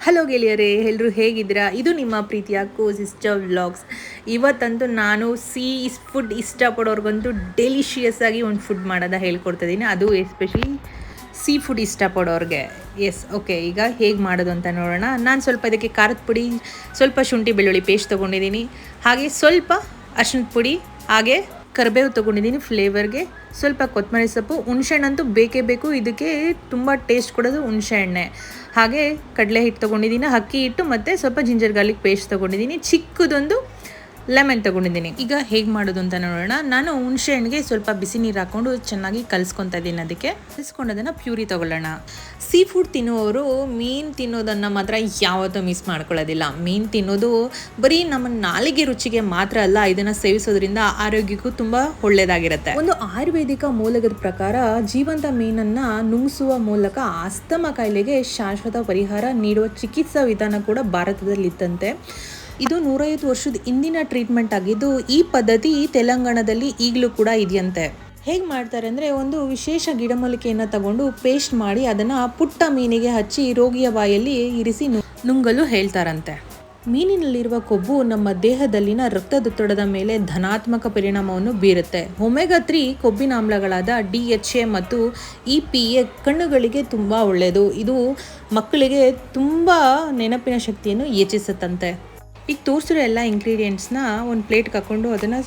Hello ಗೆಳೆಯರೇ, ಎಲ್ಲರೂ ಹೇಗಿದ್ದೀರಾ? ಇದು ನಿಮ್ಮ ಪ್ರೀತಿಯ ಸಿಸ್ಟರ್ ವ್ಲಾಗ್ಸ್. ಇವತ್ತಂತೂ ನಾನು ಫುಡ್ ಇಷ್ಟಪಡೋರ್ಗಂತೂ ಡೆಲಿಷಿಯಸ್ ಆಗಿ ಒಂದು ಫುಡ್ ಮಾಡೋದ ಹೇಳ್ಕೊಡ್ತಿದ್ದೀನಿ. ಅದು ಎಸ್ಪೆಷಲಿ ಫುಡ್ ಇಷ್ಟಪಡೋರಿಗೆ. ಓಕೆ, ಈಗ ಹೇಗೆ ಮಾಡೋದು ಅಂತ ನೋಡೋಣ. ನಾನು ಸ್ವಲ್ಪ ಇದಕ್ಕೆ ಖಾರದ ಪುಡಿ, ಸ್ವಲ್ಪ ಶುಂಠಿ ಬೆಳ್ಳುಳ್ಳಿ ಪೇಸ್ಟ್ ತೊಗೊಂಡಿದ್ದೀನಿ. ಹಾಗೆ ಸ್ವಲ್ಪ ಅರಿಶಿಣದ ಪುಡಿ, ಹಾಗೆ ಕರಿಬೇವು ತೊಗೊಂಡಿದ್ದೀನಿ ಫ್ಲೇವರ್ಗೆ. ಸ್ವಲ್ಪ ಕೊತ್ತಂಬರಿ ಸೊಪ್ಪು, ಹುಣಸೆಹಣ್ಣಂತೂ ಬೇಕೇ ಬೇಕು. ಇದಕ್ಕೆ ತುಂಬ ಟೇಸ್ಟ್ ಕೊಡೋದು ಹುಣಸೆಹಣ್ಣೆ. ಹಾಗೆ ಕಡಲೆ ಹಿಟ್ಟು ತೊಗೊಂಡಿದ್ದೀನಿ, ಅಕ್ಕಿ ಹಿಟ್ಟು ಮತ್ತು ಸ್ವಲ್ಪ ಜಿಂಜರ್ ಗಾರ್ಲಿಕ್ ಪೇಸ್ಟ್ ತೊಗೊಂಡಿದ್ದೀನಿ. ಚಿಕ್ಕದೊಂದು ಲೆಮನ್ ತೊಗೊಂಡಿದ್ದೀನಿ. ಈಗ ಹೇಗೆ ಮಾಡೋದು ಅಂತ ನೋಡೋಣ. ನಾನು ಹುಣಸೆ ಹಣ್ಣಿಗೆ ಸ್ವಲ್ಪ ಬಿಸಿ ನೀರು ಹಾಕ್ಕೊಂಡು ಚೆನ್ನಾಗಿ ಕಲಿಸ್ಕೊತಾ ಇದ್ದೀನಿ. ಅದಕ್ಕೆ ಕಲಿಸ್ಕೊಂಡದನ್ನು ಪ್ಯೂರಿ ತೊಗೊಳ್ಳೋಣ. ಫುಡ್ ತಿನ್ನುವವರು ಮೀನು ತಿನ್ನೋದನ್ನು ಮಾತ್ರ ಯಾವತ್ತೂ ಮಿಸ್ ಮಾಡ್ಕೊಳ್ಳೋದಿಲ್ಲ. ಮೀನು ತಿನ್ನೋದು ಬರೀ ನಮ್ಮ ನಾಲಿಗೆ ರುಚಿಗೆ ಮಾತ್ರ ಅಲ್ಲ, ಇದನ್ನು ಸೇವಿಸೋದ್ರಿಂದ ಆರೋಗ್ಯಕ್ಕೂ ತುಂಬ ಒಳ್ಳೆಯದಾಗಿರುತ್ತೆ. ಒಂದು ಆಯುರ್ವೇದಿಕ ಮೂಲದ ಪ್ರಕಾರ ಜೀವಂತ ಮೀನನ್ನು ನುಂಗಿಸುವ ಮೂಲಕ ಆಸ್ತಮಾ ಕಾಯಿಲೆಗೆ ಶಾಶ್ವತ ಪರಿಹಾರ ನೀಡುವ ಚಿಕಿತ್ಸಾ ವಿಧಾನ ಕೂಡ ಭಾರತದಲ್ಲಿತ್ತಂತೆ. ಇದು 150 ವರ್ಷದ ಹಿಂದಿನ ಟ್ರೀಟ್ಮೆಂಟ್ ಆಗಿದ್ದು, ಈ ಪದ್ಧತಿ ತೆಲಂಗಾಣದಲ್ಲಿ ಈಗಲೂ ಕೂಡ ಇದೆಯಂತೆ. ಹೇಗೆ ಮಾಡ್ತಾರೆ ಅಂದರೆ, ಒಂದು ವಿಶೇಷ ಗಿಡಮೂಲಿಕೆಯನ್ನು ತಗೊಂಡು ಪೇಸ್ಟ್ ಮಾಡಿ ಅದನ್ನು ಪುಟ್ಟ ಮೀನಿಗೆ ಹಚ್ಚಿ ರೋಗಿಯ ಬಾಯಲ್ಲಿ ಇರಿಸಿ ನುಂಗಲು ಹೇಳ್ತಾರಂತೆ. ಮೀನಿನಲ್ಲಿರುವ ಕೊಬ್ಬು ನಮ್ಮ ದೇಹದಲ್ಲಿನ ರಕ್ತದೊತ್ತಡದ ಮೇಲೆ ಧನಾತ್ಮಕ ಪರಿಣಾಮವನ್ನು ಬೀರುತ್ತೆ. ಒಮೆಗಾ 3 ಕೊಬ್ಬಿನ ಆಮ್ಲಗಳಾದ DHA ಮತ್ತು EPA ಕಣ್ಣುಗಳಿಗೆ ತುಂಬ ಒಳ್ಳೆಯದು. ಇದು ಮಕ್ಕಳಿಗೆ ತುಂಬ ನೆನಪಿನ ಶಕ್ತಿಯನ್ನು ಹೆಚ್ಚಿಸುತ್ತಂತೆ. ಈಗ ತೋರಿಸಿರೋ ಎಲ್ಲ ಇಂಗ್ರೀಡಿಯೆಂಟ್ಸ್ನ ಒಂದು ಪ್ಲೇಟ್ಗೆ ಹಾಕ್ಕೊಂಡು ಅದನ್ನು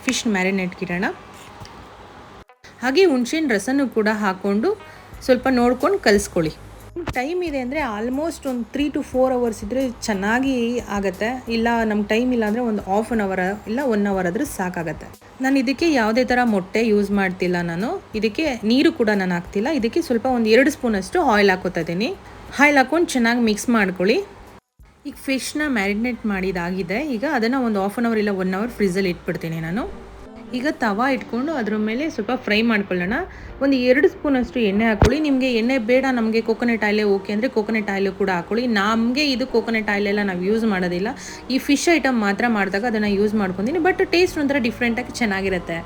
ಫಿಶ್ ಮ್ಯಾರಿನೇಟ್ಗೆ ಇಡೋಣ. ಹಾಗೆ ಹುಣಸೆಹಣ್ಣು ರಸನೂ ಕೂಡ ಹಾಕ್ಕೊಂಡು ಸ್ವಲ್ಪ ನೋಡ್ಕೊಂಡು ಕಲಿಸ್ಕೊಳ್ಳಿ. ಟೈಮ್ ಇದೆ ಅಂದರೆ ಆಲ್ಮೋಸ್ಟ್ ಒಂದು 3 to 4 hours ಇದ್ದರೆ ಚೆನ್ನಾಗಿ ಆಗುತ್ತೆ. ಇಲ್ಲ ನಮ್ಗೆ ಟೈಮ್ ಇಲ್ಲ ಅಂದರೆ ಒಂದು ½ an hour ಇಲ್ಲ 1 hour ಆದರೂ ಸಾಕಾಗತ್ತೆ. ನಾನು ಇದಕ್ಕೆ ಯಾವುದೇ ಥರ ಮೊಟ್ಟೆ ಯೂಸ್ ಮಾಡ್ತಿಲ್ಲ. ನಾನು ಇದಕ್ಕೆ ನೀರು ಕೂಡ ನಾನು ಹಾಕ್ತಿಲ್ಲ. ಇದಕ್ಕೆ ಸ್ವಲ್ಪ ಒಂದು 2 ಸ್ಪೂನಷ್ಟು ಆಯಿಲ್ ಹಾಕೋತಾ ಇದ್ದೀನಿ. ಆಯಿಲ್ ಹಾಕ್ಕೊಂಡು ಚೆನ್ನಾಗಿ ಮಿಕ್ಸ್ ಮಾಡ್ಕೊಳ್ಳಿ. ಈಗ ಫಿಶ್ನ ಮ್ಯಾರಿನೇಟ್ ಮಾಡಿದಾಗಿದೆ. ಈಗ ಅದನ್ನು ಒಂದು ½ an hour ಇಲ್ಲ 1 hour ಫ್ರಿಜ್ಜಲ್ಲಿ ಇಟ್ಬಿಡ್ತೀನಿ ನಾನು. ಈಗ ತವಾ ಇಟ್ಕೊಂಡು ಅದ್ರ ಮೇಲೆ ಸ್ವಲ್ಪ ಫ್ರೈ ಮಾಡ್ಕೊಳ್ಳೋಣ. ಒಂದು 2 ಸ್ಪೂನಷ್ಟು ಎಣ್ಣೆ ಹಾಕ್ಕೊಳ್ಳಿ. ನಿಮಗೆ ಎಣ್ಣೆ ಬೇಡ, ನಮಗೆ ಕೋಕೋನಟ್ ಆಯಿಲೇ ಓಕೆ ಅಂದರೆ ಕೋಕೋನಟ್ ಆಯಿಲು ಕೂಡ ಹಾಕ್ಕೊಳ್ಳಿ. ನಮಗೆ ಇದು ಕೋಕೋನಟ್ ಆಯಿಲೆಲ್ಲ ನಾವು ಯೂಸ್ ಮಾಡೋದಿಲ್ಲ. ಈ ಫಿಶ್ ಐಟಮ್ ಮಾತ್ರ ಮಾಡಿದಾಗ ಅದನ್ನು ಯೂಸ್ ಮಾಡ್ಕೊತೀನಿ. ಬಟ್ ಟೇಸ್ಟ್ ಒಂಥರ ಡಿಫ್ರೆಂಟಾಗಿ ಚೆನ್ನಾಗಿರುತ್ತೆ.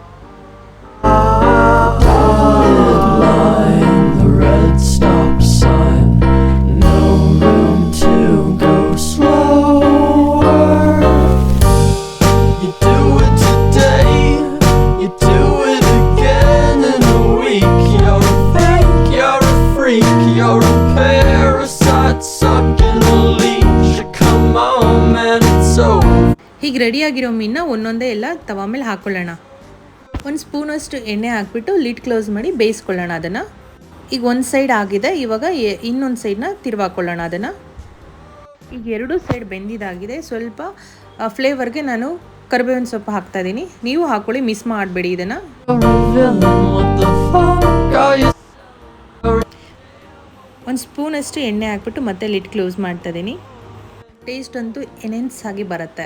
ಹೀಗೆ ರೆಡಿಯಾಗಿರೋ ಮೀನನ್ನ ಒಂದೊಂದೇ ಎಲ್ಲ ತವಾ ಮೇಲೆ ಹಾಕ್ಕೊಳ್ಳೋಣ. 1 ಸ್ಪೂನಷ್ಟು ಎಣ್ಣೆ ಹಾಕ್ಬಿಟ್ಟು ಲಿಡ್ ಕ್ಲೋಸ್ ಮಾಡಿ ಬೇಯಿಸ್ಕೊಳ್ಳೋಣ ಅದನ್ನು. ಈಗ ಒಂದು ಸೈಡ್ ಆಗಿದೆ, ಇವಾಗ ಇನ್ನೊಂದು ಸೈಡ್ನ ತಿರುವಾಕೊಳ್ಳೋಣ ಅದನ್ನು. ಈಗ 2 ಸೈಡ್ ಬೆಂದಿದ್ದಾಗಿದೆ. ಸ್ವಲ್ಪ ಫ್ಲೇವರ್ಗೆ ನಾನು ಕರಿಬೇವಿನ ಸೊಪ್ಪು ಹಾಕ್ತಾಯಿದ್ದೀನಿ. ನೀವು ಹಾಕ್ಕೊಳ್ಳಿ, ಮಿಸ್ ಮಾಡಬೇಡಿ ಇದನ್ನು. 1 ಸ್ಪೂನಷ್ಟು ಎಣ್ಣೆ ಹಾಕ್ಬಿಟ್ಟು ಮತ್ತೆ ಲಿಡ್ ಕ್ಲೋಸ್ ಮಾಡ್ತಾಯಿದ್ದೀನಿ. ಟೇಸ್ಟ್ ಅಂತೂ ಎನೆನ್ಸ್ ಆಗಿ ಬರುತ್ತೆ.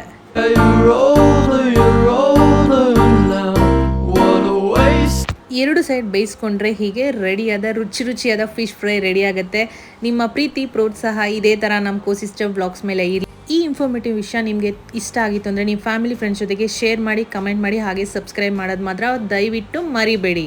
ಎರಡು ಸೈಡ್ ಬೇಯಿಸ್ಕೊಂಡ್ರೆ ಹೀಗೆ ರೆಡಿಯಾದ ರುಚಿಯಾದ ಫಿಶ್ ಫ್ರೈ ರೆಡಿ ಆಗುತ್ತೆ. ನಿಮ್ಮ ಪ್ರೀತಿ ಪ್ರೋತ್ಸಾಹ ಇದೇ ಥರ ನಮ್ಮ ಸಿಸ್ಟರ್ ವ್ಲಾಗ್ಸ್ ಮೇಲೆ ಇರಲಿ. ಈ ಇನ್ಫಾರ್ಮೇಟಿವ್ ವಿಷಯ ನಿಮಗೆ ಇಷ್ಟ ಆಗಿತ್ತು ಅಂದರೆ ನಿಮ್ಮ ಫ್ಯಾಮಿಲಿ ಫ್ರೆಂಡ್ಸ್ ಜೊತೆಗೆ ಶೇರ್ ಮಾಡಿ, ಕಮೆಂಟ್ ಮಾಡಿ, ಹಾಗೆ ಸಬ್ಸ್ಕ್ರೈಬ್ ಮಾಡೋದು ಮಾತ್ರ ದಯವಿಟ್ಟು ಮರಿಬೇಡಿ.